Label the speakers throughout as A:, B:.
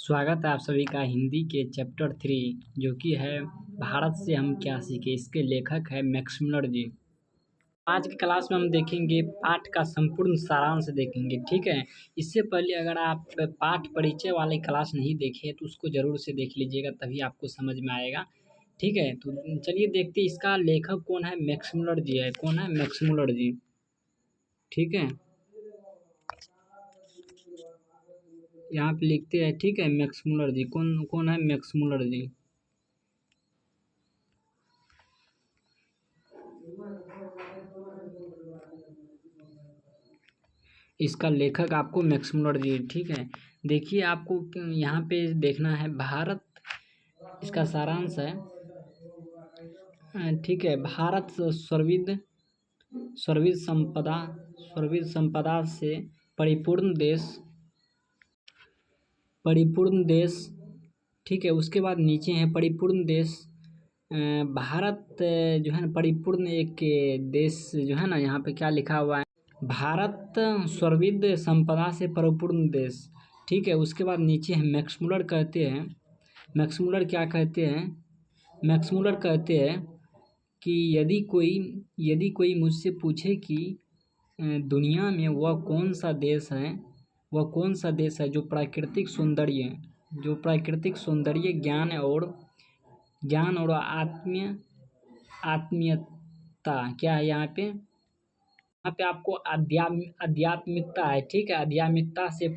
A: स्वागत है आप सभी का हिंदी के चैप्टर 3 जो कि है भारत से हम क्या सीखे। इसके लेखक है मैक्समुलर जी। आज की क्लास में हम देखेंगे पाठ का संपूर्ण सारांश देखेंगे, ठीक है। इससे पहले अगर आप पाठ परिचय वाली क्लास नहीं देखे तो उसको जरूर से देख लीजिएगा, तभी आपको समझ में आएगा, ठीक है। तो चलिए देखते हैं इसका लेखक कौन है। मैक्समुलर जी है। कौन है? मैक्समुलर जी, ठीक है। यहाँ पे लिखते हैं, ठीक है। मैक्समुलर जी कौन कौन है? मैक्समुलर जी इसका लेखक आपको मैक्समुलर जी, ठीक है। देखिए आपको यहाँ पे देखना है भारत, इसका सारांश है, ठीक है। भारत सर्विद संपदा से परिपूर्ण देश, ठीक है। उसके बाद नीचे है परिपूर्ण देश। भारत जो है ना परिपूर्ण एक देश जो है ना, यहाँ पे क्या लिखा हुआ है? भारत सर्विद संपदा से परिपूर्ण देश, ठीक है। उसके बाद नीचे है मैक्समुलर कहते हैं, मैक्समुलर क्या कहते हैं? मैक्समुलर कहते हैं कि यदि कोई मुझसे पूछे कि दुनिया में वह कौन सा देश है जो प्राकृतिक सौंदर्य ज्ञान और आत्मीयता क्या है यहाँ पे आपको आध्यात्मिकता है, ठीक है। आध्यात्मिकता से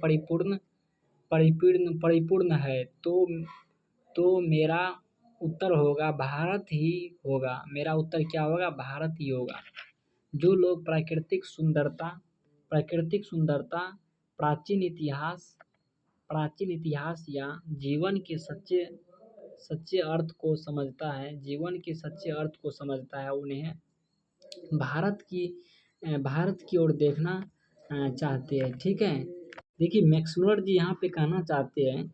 A: परिपूर्ण है तो मेरा उत्तर होगा भारत ही होगा। मेरा उत्तर क्या होगा? भारत ही होगा। जो लोग प्राकृतिक सुंदरता, प्राचीन प्राचीन इतिहास या जीवन के सच्चे सच्चे अर्थ को समझता है, उन्हें भारत की ओर देखना चाहते हैं, ठीक है। देखिए मैक्समुलर जी यहाँ पे कहना चाहते हैं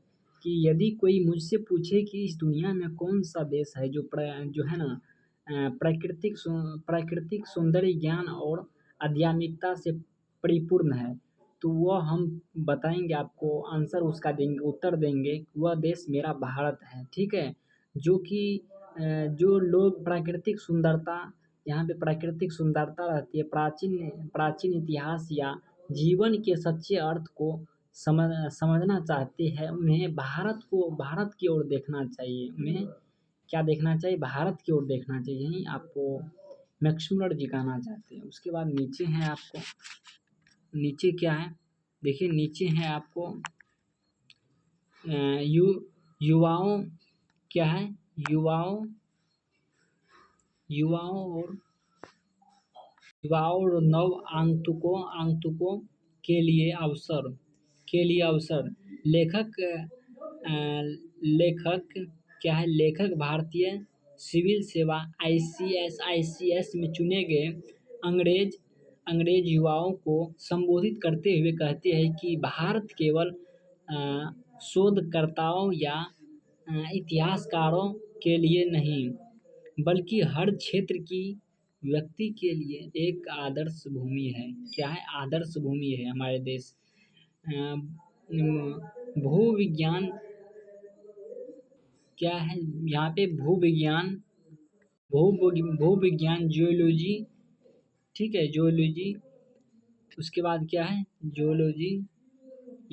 A: कि यदि कोई मुझसे पूछे कि इस दुनिया में कौन सा देश है जो है ना प्राकृतिक सौंदर्य ज्ञान और आध्यात्मिकता से परिपूर्ण है, तो वह हम बताएंगे, आपको आंसर उसका देंगे, उत्तर देंगे कि वह देश मेरा भारत है, ठीक है। जो कि जो लोग प्राकृतिक सुंदरता, यहाँ पे प्राकृतिक सुंदरता रहती है, प्राचीन इतिहास या जीवन के सच्चे अर्थ को समझना चाहते हैं, उन्हें भारत की ओर देखना चाहिए। उन्हें क्या देखना चाहिए? भारत की ओर देखना चाहिए। यही आपको मैक्समुलर जी कहना चाहते हैं। उसके बाद नीचे है आपको, नीचे क्या है? देखिए नीचे है आपको यु युवाओं क्या है? युवाओं और नव आगंतुकों के लिए अवसर। लेखक लेखक क्या है? लेखक भारतीय सिविल सेवा ICS में चुने गए अंग्रेज युवाओं को संबोधित करते हुए कहते हैं कि भारत केवल शोधकर्ताओं या इतिहासकारों के लिए नहीं, बल्कि हर क्षेत्र की व्यक्ति के लिए एक आदर्श भूमि है। क्या है? आदर्श भूमि है हमारे देश। भूविज्ञान क्या है? यहाँ पे भूविज्ञान जियोलॉजी, ठीक है, जियोलॉजी। उसके बाद क्या है? जियोलॉजी।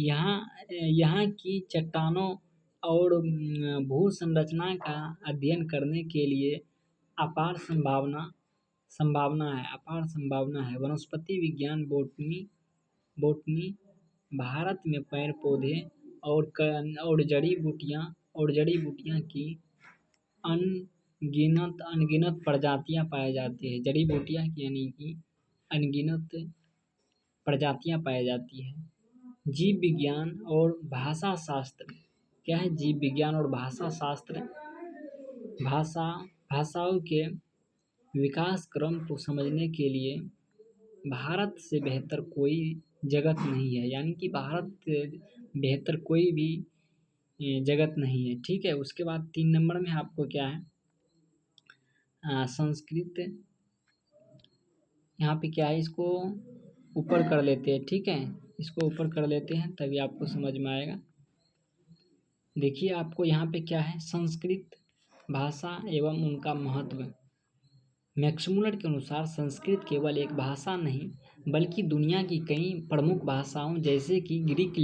A: यहाँ यहाँ की चट्टानों और भू संरचना का अध्ययन करने के लिए अपार संभावना है। वनस्पति विज्ञान, बोटनी भारत में पेड़ पौधे और जड़ी बूटियाँ की अनगिनत प्रजातियाँ पाई जाती है। जड़ी बूटियाँ की यानी कि अनगिनत प्रजातियाँ पाई जाती है। जीव विज्ञान और भाषा शास्त्र क्या है? जीव विज्ञान और भाषा शास्त्र भाषाओं के विकास क्रम को समझने के लिए भारत से बेहतर कोई जगत नहीं है। यानी कि भारत से बेहतर कोई भी जगत नहीं है, ठीक है। उसके बाद 3 नंबर में आपको क्या है? संस्कृत। यहाँ पे क्या है? इसको ऊपर कर लेते हैं, ठीक है। इसको ऊपर कर लेते हैं तभी आपको समझ में आएगा। देखिए आपको यहाँ पे क्या है, संस्कृत भाषा एवं उनका महत्व। मैक्समुलर के अनुसार संस्कृत केवल एक भाषा नहीं बल्कि दुनिया की कई प्रमुख भाषाओं जैसे कि ग्रीक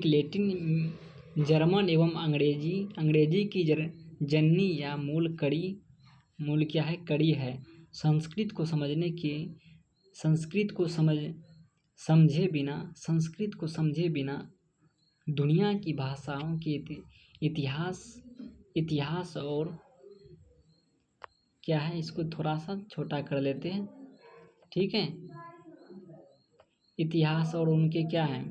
A: लैटिन जर्मन एवं अंग्रेजी की जननी या मूल क्या है, कड़ी है। संस्कृत को समझे बिना दुनिया की भाषाओं के इतिहास और क्या है, इसको थोड़ा सा छोटा कर लेते हैं, ठीक है। इतिहास और उनके क्या है,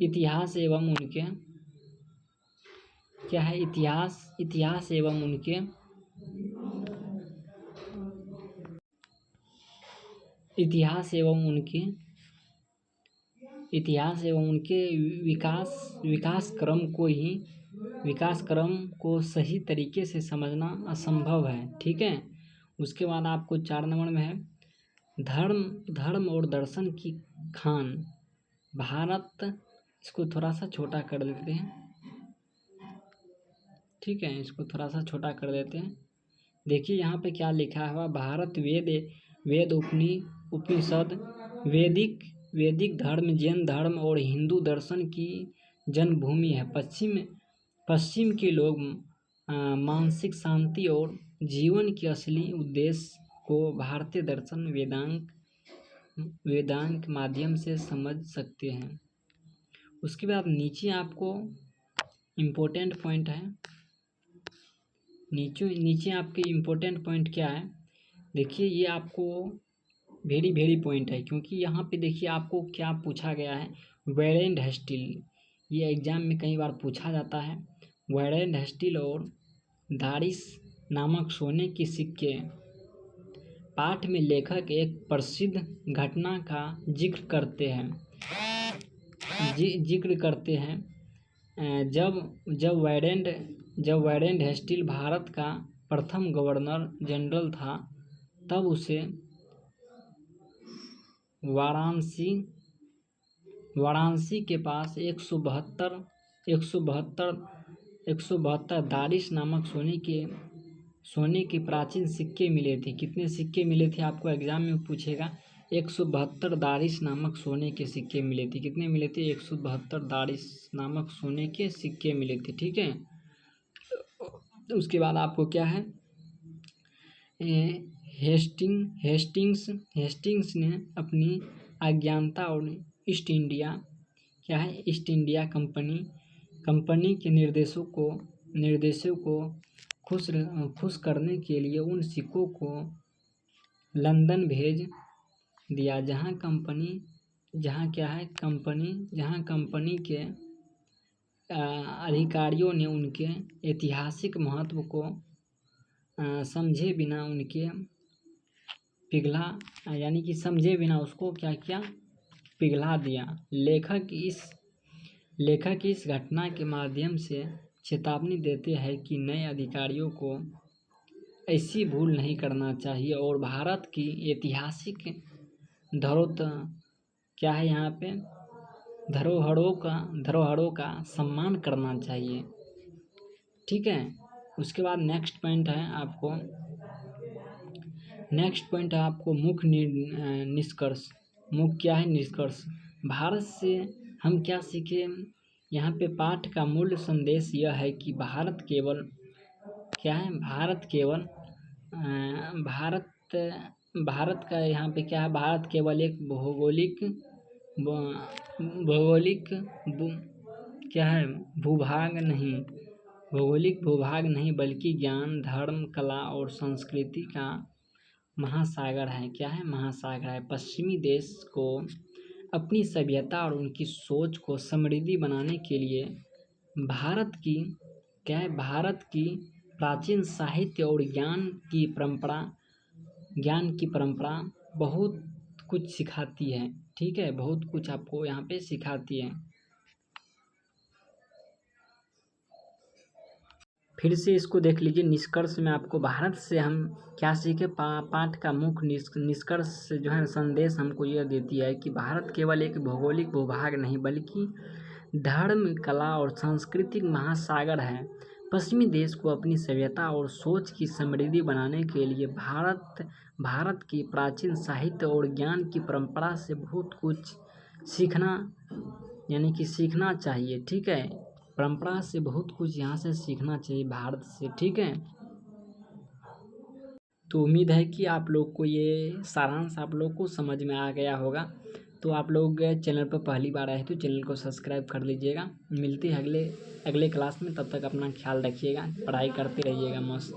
A: इतिहास एवं उनके क्या है, इतिहास एवं उनके विकास क्रम को सही तरीके से समझना असंभव है, ठीक है। उसके बाद आपको 4 नंबर में है धर्म और दर्शन की खान भारत। इसको थोड़ा सा छोटा कर देते हैं, ठीक है, इसको थोड़ा सा छोटा कर देते हैं। देखिए यहाँ पे क्या लिखा हुआ, भारत वेद उपनिषद वैदिक धर्म, जैन धर्म और हिंदू दर्शन की जन्मभूमि है। पश्चिम के लोग मानसिक शांति और जीवन के असली उद्देश्य को भारतीय दर्शन वेदांत माध्यम से समझ सकते हैं। उसके बाद नीचे आपको इम्पोर्टेंट पॉइंट है, नीचे आपके इम्पोर्टेंट पॉइंट क्या है, देखिए ये आपको वेरी पॉइंट है, क्योंकि यहाँ पे देखिए आपको क्या पूछा गया है, वेरेंड हेस्टिल, ये एग्जाम में कई बार पूछा जाता है। वेरेंड हेस्टिल और दारिस नामक सोने के सिक्के। पाठ में लेखक एक प्रसिद्ध घटना का जिक्र करते हैं जब वेरेंड हेस्टिल भारत का प्रथम गवर्नर जनरल था, तब उसे वाराणसी के पास 172 दारिस नामक सोने के प्राचीन सिक्के मिले थे। कितने सिक्के मिले थे, आपको एग्जाम में पूछेगा। 172 दारिस नामक सोने के सिक्के मिले थे। कितने मिले थे, 172 दारिस नामक सोने के सिक्के मिले थे, ठीक है। उसके बाद आपको क्या है, हेस्टिंग्स ने अपनी अज्ञानता और ईस्ट इंडिया कंपनी के निर्देशों को खुश करने के लिए उन सिक्कों को लंदन भेज दिया, जहां कंपनी के अधिकारियों ने उनके ऐतिहासिक महत्व को समझे बिना उसको क्या किया, पिघला दिया। लेखक इस घटना के माध्यम से चेतावनी देते हैं कि नए अधिकारियों को ऐसी भूल नहीं करना चाहिए और भारत की ऐतिहासिक धरोहरों का सम्मान करना चाहिए, ठीक है। उसके बाद नेक्स्ट पॉइंट है आपको मुख्य निष्कर्ष। निष्कर्ष, भारत से हम क्या सीखे। यहाँ पे पाठ का मूल संदेश यह है कि भारत केवल एक भौगोलिक भूभाग नहीं बल्कि ज्ञान, धर्म, कला और संस्कृति का महासागर है। क्या है, महासागर है। पश्चिमी देश को अपनी सभ्यता और उनकी सोच को समृद्धि बनाने के लिए भारत की प्राचीन साहित्य और ज्ञान की परंपरा बहुत कुछ सिखाती है, ठीक है, बहुत कुछ आपको यहाँ पे सिखाती है। फिर से इसको देख लीजिए। निष्कर्ष में आपको भारत से हम क्या सीखे, पाठ का मुख्य निष्कर्ष जो है संदेश हमको यह देती है कि भारत केवल एक भौगोलिक भूभाग नहीं बल्कि धर्म, कला और सांस्कृतिक महासागर है। पश्चिमी देश को अपनी सभ्यता और सोच की समृद्धि बनाने के लिए भारत की प्राचीन साहित्य और ज्ञान की परंपरा से बहुत कुछ सीखना यानी कि सीखना चाहिए। ठीक है, परंपरा से बहुत कुछ यहाँ से सीखना चाहिए भारत से। ठीक है, तो उम्मीद है कि आप लोग को ये सारांश आप लोग को समझ में आ गया होगा। तो आप लोग चैनल पर पहली बार आए तो चैनल को सब्सक्राइब कर लीजिएगा। मिलते हैं अगले क्लास में, तब तक अपना ख्याल रखिएगा, पढ़ाई करते रहिएगा मस्त।